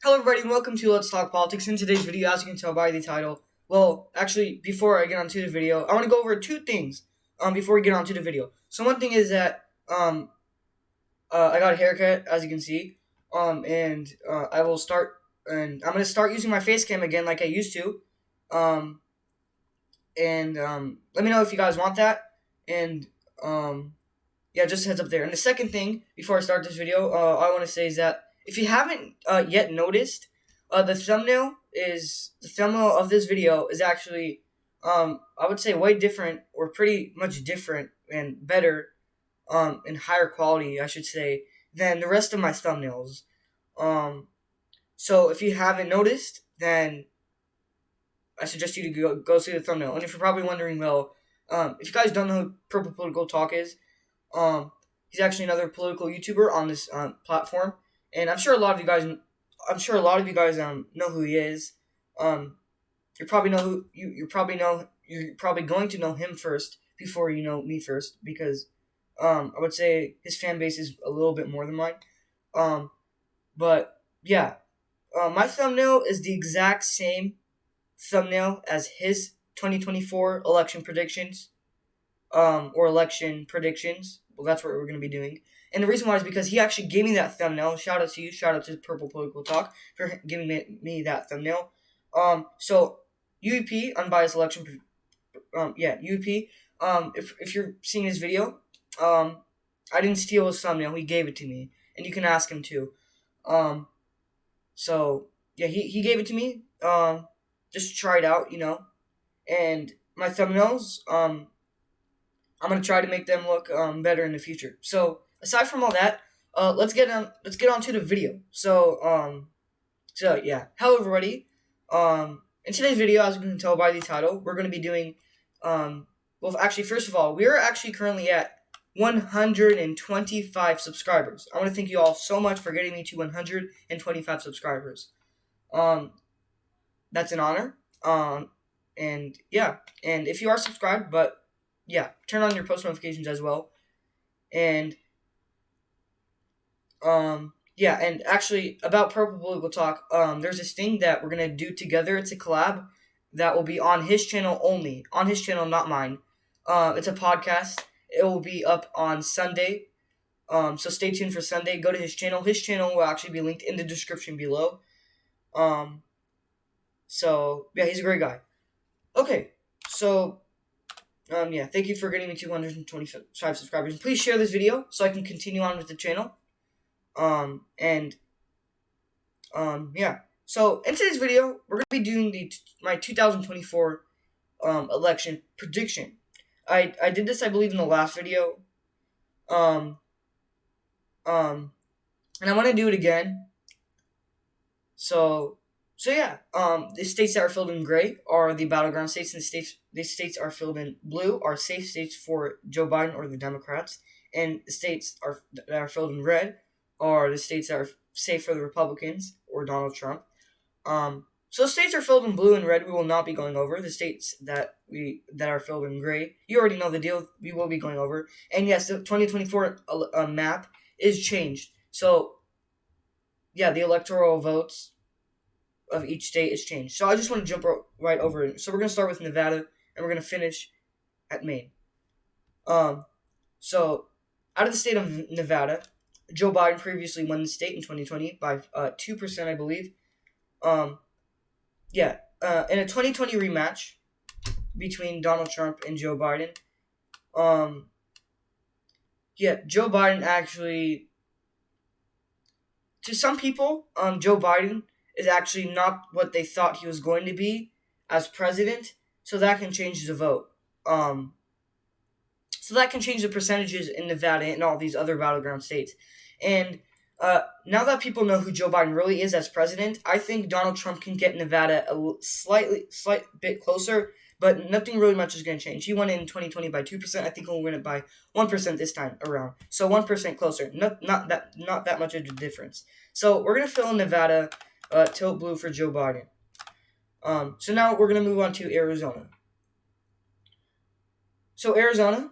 Hello everybody and welcome to Let's Talk Politics. In today's video, as you can tell by the title, well, actually, before I get onto the video, I want to go over two things before we get onto the video. So one thing is that I got a haircut, as you can see, and I will start, and I'm going to start using my face cam again like I used to, and let me know if you guys want that, and yeah, just a heads up there. And the second thing, before I start this video, I want to say is that if you haven't yet noticed, the thumbnail of this video is actually, I would say, way different, or pretty much different and better, and higher quality, I should say, than the rest of my thumbnails. So if you haven't noticed, then I suggest you to go see the thumbnail. And if you're probably wondering, well, if you guys don't know who Purple Political Talk is, he's actually another political YouTuber on this platform. And I'm sure a lot of you guys know who he is. You're probably going to know him first before you know me first, because I would say his fan base is a little bit more than mine. But yeah, my thumbnail is the exact same thumbnail as his 2024 election predictions, or election predictions. Well, that's what we're going to be doing. And the reason why is because he actually gave me that thumbnail. Shout out to you. Shout out to Purple Political Talk for giving me that thumbnail. So UEP, unbiased election. UEP. If you're seeing this video, I didn't steal his thumbnail. He gave it to me, and you can ask him too. So yeah, he gave it to me. Just to try it out, And my thumbnails, I'm gonna try to make them look better in the future. So aside from all that, let's get on to the video. So yeah, hello everybody. In today's video, as you can tell by the title, we're gonna be doing well, actually, first of all, we are actually currently at 125 subscribers. I want to thank you all so much for getting me to 125 subscribers. That's an honor. And yeah, and if you are subscribed, but yeah, turn on your post notifications as well. And yeah, and actually about Purple Political Talk, there's this thing that we're gonna do together. It's a collab that will be on his channel only. On his channel, not mine. It's a podcast. It will be up on Sunday. So stay tuned for Sunday. Go to his channel. His channel will actually be linked in the description below. So yeah, he's a great guy. Okay, so yeah, thank you for getting me 225 subscribers. And please share this video so I can continue on with the channel. Yeah. So in today's video, we're gonna be doing my 2024 election prediction. I did this, I believe, in the last video. And I want to do it again. So yeah, the states that are filled in gray are the battleground states, and the states are filled in blue are safe states for Joe Biden or the Democrats, and the states that are filled in red are the states that are safe for the Republicans or Donald Trump. So states are filled in blue and red we will not be going over. The states that are filled in gray, you already know the deal, we will be going over. And yes, the 2024 map is changed. So yeah, the electoral votes of each state is changed. So I just want to jump right over it. So we're going to start with Nevada, and we're going to finish at Maine. So out of the state of Nevada, Joe Biden previously won the state in 2020 by 2%, I believe. In a 2020 rematch between Donald Trump and Joe Biden, Joe Biden actually, to some people, Joe Biden is actually not what they thought he was going to be as president, so that can change the vote. So that can change the percentages in Nevada and all these other battleground states. And now that people know who Joe Biden really is as president, I think Donald Trump can get Nevada a slight bit closer, but nothing really much is going to change. He won it in 2020 by 2%. I think he'll win it by 1% this time around. So 1% closer. Not that much of a difference. So we're going to fill in Nevada tilt blue for Joe Biden. So now we're going to move on to Arizona. So Arizona,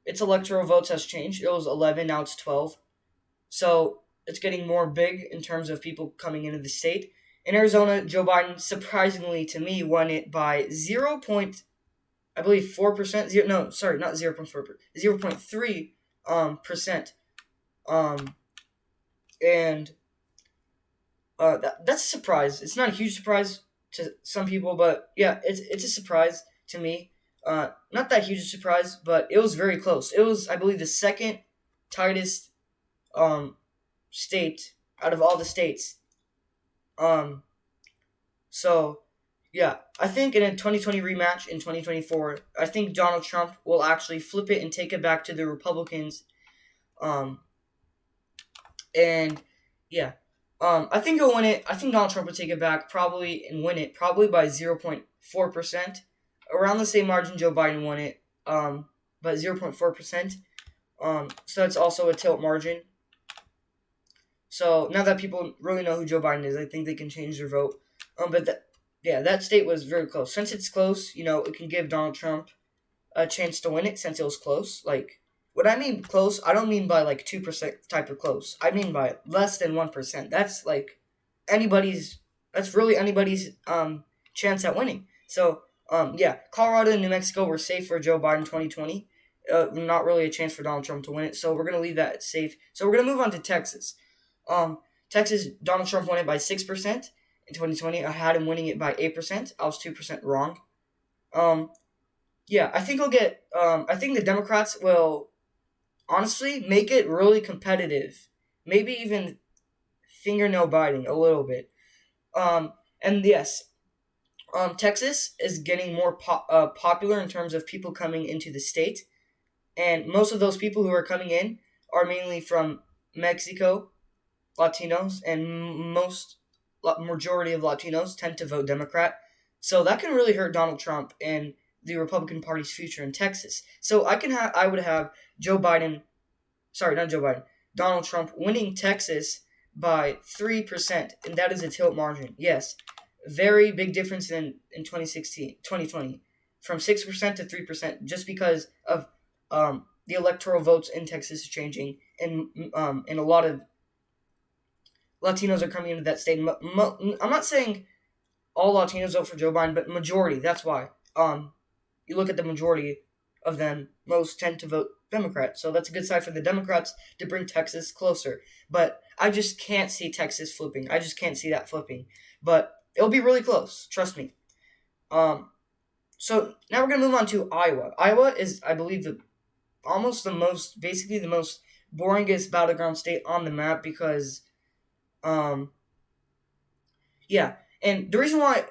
its electoral votes has changed. It was 11, now it's 12. So it's getting more big in terms of people coming into the state. In Arizona, Joe Biden, surprisingly to me, won it by 4%. No, sorry, not 0.4, 0.3 percent. And that's a surprise. It's not a huge surprise to some people, but yeah, it's a surprise to me. Not that huge a surprise, but it was very close. It was, I believe, the second tightest state out of all the states. So yeah, I think in a 2020 rematch in 2024, I think Donald Trump will actually flip it and take it back to the Republicans. And yeah, I think he'll win it. I think Donald Trump will take it back probably and win it probably by 0.4%, around the same margin Joe Biden won it. But 0.4%. So that's also a tilt margin. So now that people really know who Joe Biden is, I think they can change their vote. But that state was very close. Since it's close, it can give Donald Trump a chance to win it since it was close. Like, what I mean close, I don't mean by like 2% type of close. I mean by less than 1%. That's like that's really anybody's chance at winning. So, Colorado and New Mexico were safe for Joe Biden 2020. Not really a chance for Donald Trump to win it. So we're going to leave that safe. So we're going to move on to Texas. Texas, Donald Trump won it by 6% in 2020. I had him winning it by 8%. I was 2% wrong. I think I think the Democrats will honestly make it really competitive. Maybe even fingernail biting a little bit. And yes, Texas is getting more popular in terms of people coming into the state. And most of those people who are coming in are mainly from Mexico, Latinos, and majority of Latinos tend to vote Democrat. So that can really hurt Donald Trump and the Republican Party's future in Texas. So I would have Donald Trump winning Texas by 3%, and that is a tilt margin. Yes, very big difference in 2020, from 6% to 3%, just because of the electoral votes in Texas is changing, and a lot of Latinos are coming into that state. I'm not saying all Latinos vote for Joe Biden, but majority. That's why. You look at the majority of them, most tend to vote Democrat. So that's a good sign for the Democrats to bring Texas closer. But I just can't see Texas flipping. I just can't see that flipping. But it'll be really close. Trust me. So now we're going to move on to Iowa. Iowa is, I believe, the most boringest battleground state on the map because, and the reason why,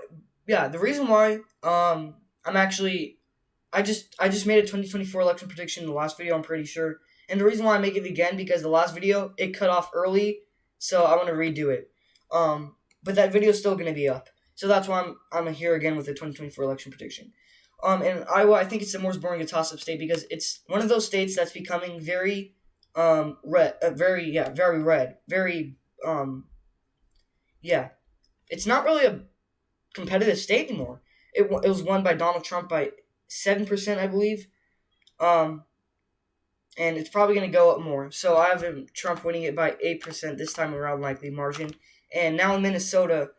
I just made a 2024 election prediction in the last video, I'm pretty sure. And the reason why I make it again, because the last video, it cut off early, so I want to redo it. But that video is still going to be up. So that's why I'm here again with the 2024 election prediction. In Iowa, I think it's the most boring toss-up state because it's one of those states that's becoming very red. It's not really a competitive state anymore. It was won by Donald Trump by 7%, I believe. And it's probably going to go up more. So I have Trump winning it by 8% this time around, likely margin. And now in Minnesota,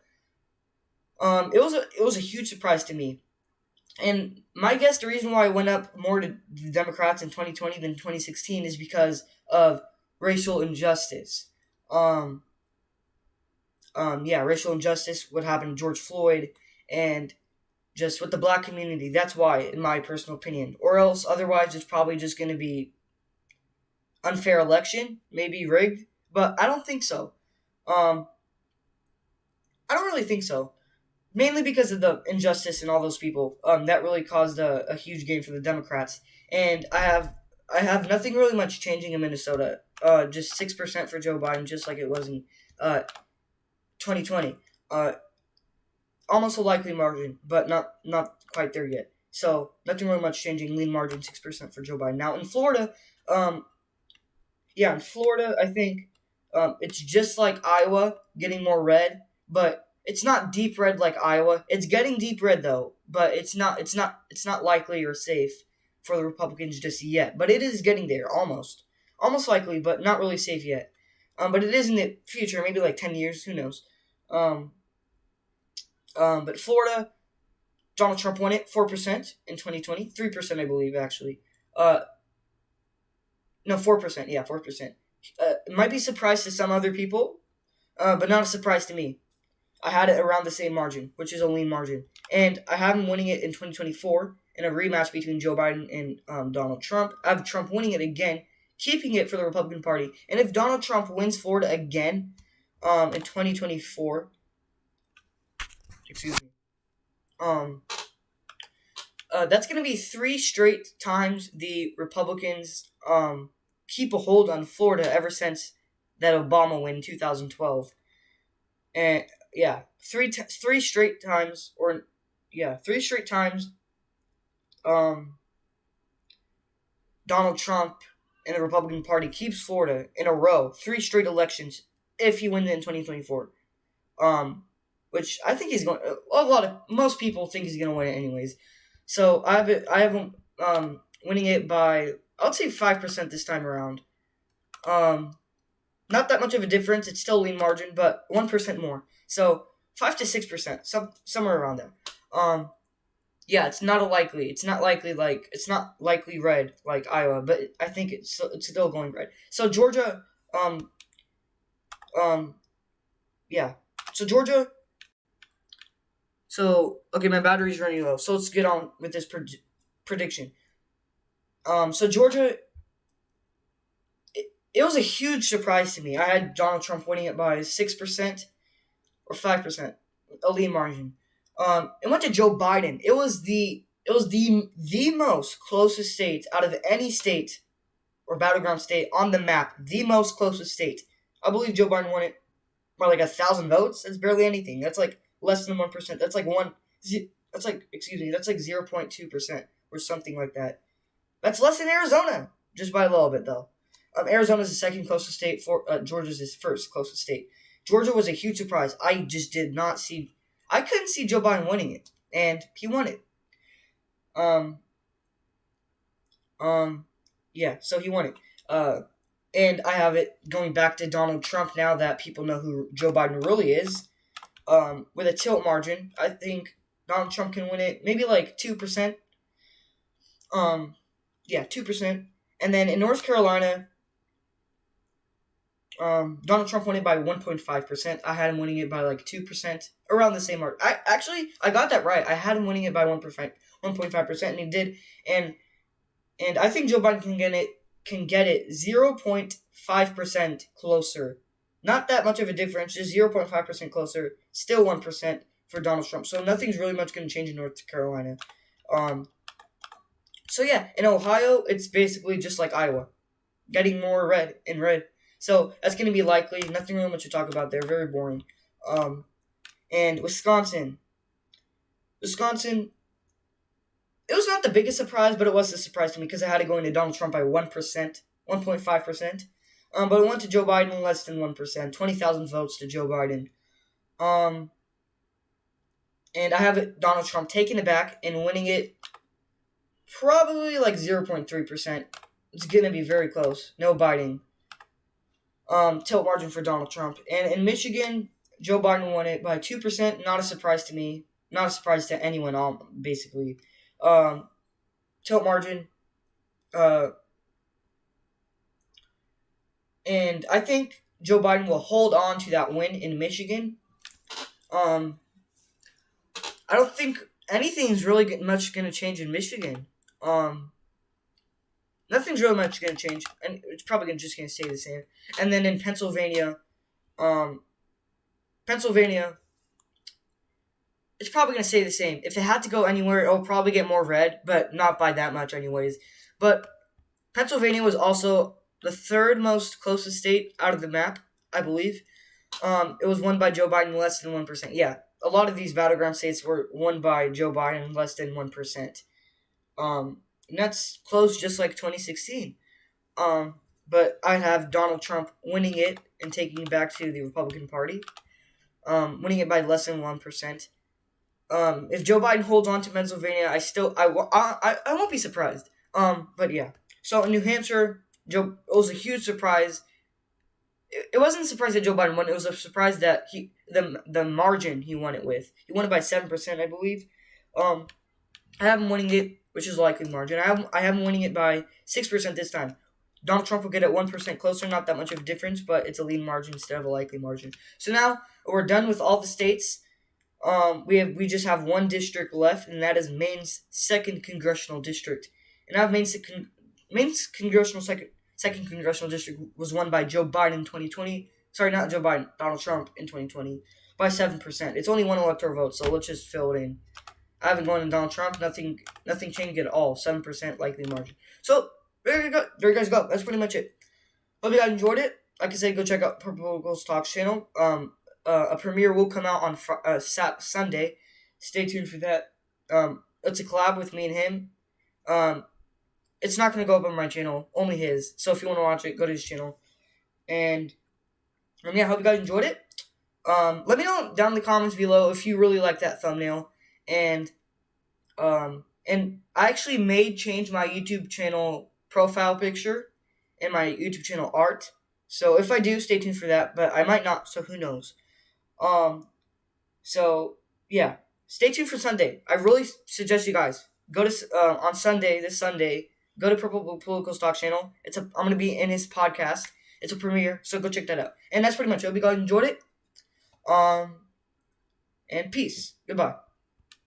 it was a huge surprise to me. And my guess, the reason why I went up more to the Democrats in 2020 than 2016 is because of racial injustice. Racial injustice, what happened to George Floyd, and just with the black community. That's why, in my personal opinion. Or else, otherwise, it's probably just going to be unfair election, maybe rigged. But I don't think so. I don't really think so. Mainly because of the injustice and all those people. That really caused a huge gain for the Democrats. And I have nothing really much changing in Minnesota. Just 6% for Joe Biden, just like it was in 2020. Almost a likely margin, but not quite there yet. So nothing really much changing. Lean margin 6% for Joe Biden. Now in Florida, I think it's just like Iowa, getting more red, but it's not deep red like Iowa. It's getting deep red though, but it's not likely or safe for the Republicans just yet. But it is getting there, almost likely, but not really safe yet. But it is in the future, maybe like 10 years, who knows. But Florida, Donald Trump won it 4% in 2020, 3% I believe actually. No, 4%. Yeah, 4%. It might be a surprise to some other people, but not a surprise to me. I had it around the same margin, which is a lean margin. And I have him winning it in 2024 in a rematch between Joe Biden and Donald Trump. I have Trump winning it again, keeping it for the Republican Party. And if Donald Trump wins Florida again in 2024, excuse me, that's going to be 3 straight times the Republicans keep a hold on Florida ever since that Obama win in 2012. And yeah, three straight times, Donald Trump and the Republican Party keeps Florida in a row, 3 straight elections if he wins it in 2024. Which I think he's going. Most people think he's going to win it anyways. So I have him winning it by, I would say 5% this time around. Not that much of a difference. It's still a lean margin, but 1% more. So 5 to 6%, somewhere around there. Yeah, it's not likely red like Iowa, but I think it's still going red. So Georgia, yeah. So Georgia. So okay, my battery's running low. So let's get on with this prediction. So Georgia. It was a huge surprise to me. I had Donald Trump winning it by 6% or 5%, a lean margin. It went to Joe Biden. It was the most closest state out of any state or battleground state on the map. The most closest state. I believe Joe Biden won it by like 1,000 votes. That's barely anything. That's like less than 1%. That's like 0.2% or something like that. That's less than Arizona, just by a little bit though. Arizona's the second closest state. Georgia's his first closest state. Georgia was a huge surprise. I couldn't see Joe Biden winning it, and he won it. Yeah, so he won it. And I have it going back to Donald Trump now that people know who Joe Biden really is. With a tilt margin, I think Donald Trump can win it, maybe like 2%. 2%. And then in North Carolina, Donald Trump won it by 1.5%. I had him winning it by like 2%, around the same mark. I got that right. I had him winning it by 1.5%, and he did. And I think Joe Biden can get it 0.5% closer. Not that much of a difference, just 0.5% closer. Still 1% for Donald Trump. So nothing's really much going to change in North Carolina. So yeah, in Ohio, it's basically just like Iowa, getting more red. So that's going to be likely. Nothing really much to talk about there. Very boring. And Wisconsin, it was not the biggest surprise, but it was a surprise to me because I had it going to Donald Trump by 1%, 1.5%. But it went to Joe Biden less than 1%, 20,000 votes to Joe Biden. And I have it, Donald Trump taking it back and winning it probably like 0.3%. It's going to be very close. No biting. Tilt margin for Donald Trump. And in Michigan, Joe Biden won it by 2%. Not a surprise to me. Not a surprise to anyone, basically. Tilt margin. And I think Joe Biden will hold on to that win in Michigan. I don't think anything's really much going to change in Michigan. Nothing's really much going to change, and it's probably just going to stay the same. And then in Pennsylvania, it's probably going to stay the same. If it had to go anywhere, it'll probably get more red, but not by that much anyways. But Pennsylvania was also the third most closest state out of the map, I believe. It was won by Joe Biden less than 1%. Yeah, a lot of these battleground states were won by Joe Biden less than 1%. And that's close just like 2016. But I have Donald Trump winning it and taking it back to the Republican Party. Winning it by less than 1%. If Joe Biden holds on to Pennsylvania, I won't be surprised. But yeah. So in New Hampshire, it was a huge surprise. it wasn't a surprise that Joe Biden won. It was a surprise that the margin he won it with. He won it by 7%, I believe. I have him winning it, which is a likely margin. I have him winning it by 6% this time. Donald Trump will get it 1% closer, not that much of a difference, but it's a lean margin instead of a likely margin. So now we're done with all the states. We just have one district left, and that is Maine's 2nd congressional district. And I have Maine's congressional second congressional district was won by Joe Biden in 2020. Sorry, not Joe Biden, Donald Trump in 2020 by 7%. It's only one electoral vote, so let's just fill it in. I haven't gone to Donald Trump. Nothing changed at all. 7% likely margin. So there you go. There you guys go. That's pretty much it. Hope you guys enjoyed it. Like I said, go check out Purple Ghost Talks channel. A premiere will come out on Sunday. Stay tuned for that. It's a collab with me and him. It's not going to go up on my channel, only his. So if you want to watch it, go to his channel. And yeah, I hope you guys enjoyed it. Let me know down in the comments below if you really like that thumbnail. And I actually may change my YouTube channel profile picture and my YouTube channel art. So if I do, stay tuned for that. But I might not, so who knows. So yeah, stay tuned for Sunday. I really suggest you guys go to on Sunday, this Sunday, go to Purple Political Stock channel. I'm gonna be in his podcast. It's a premiere, so go check that out. And that's pretty much it. Hope you guys enjoyed it. And peace. Goodbye.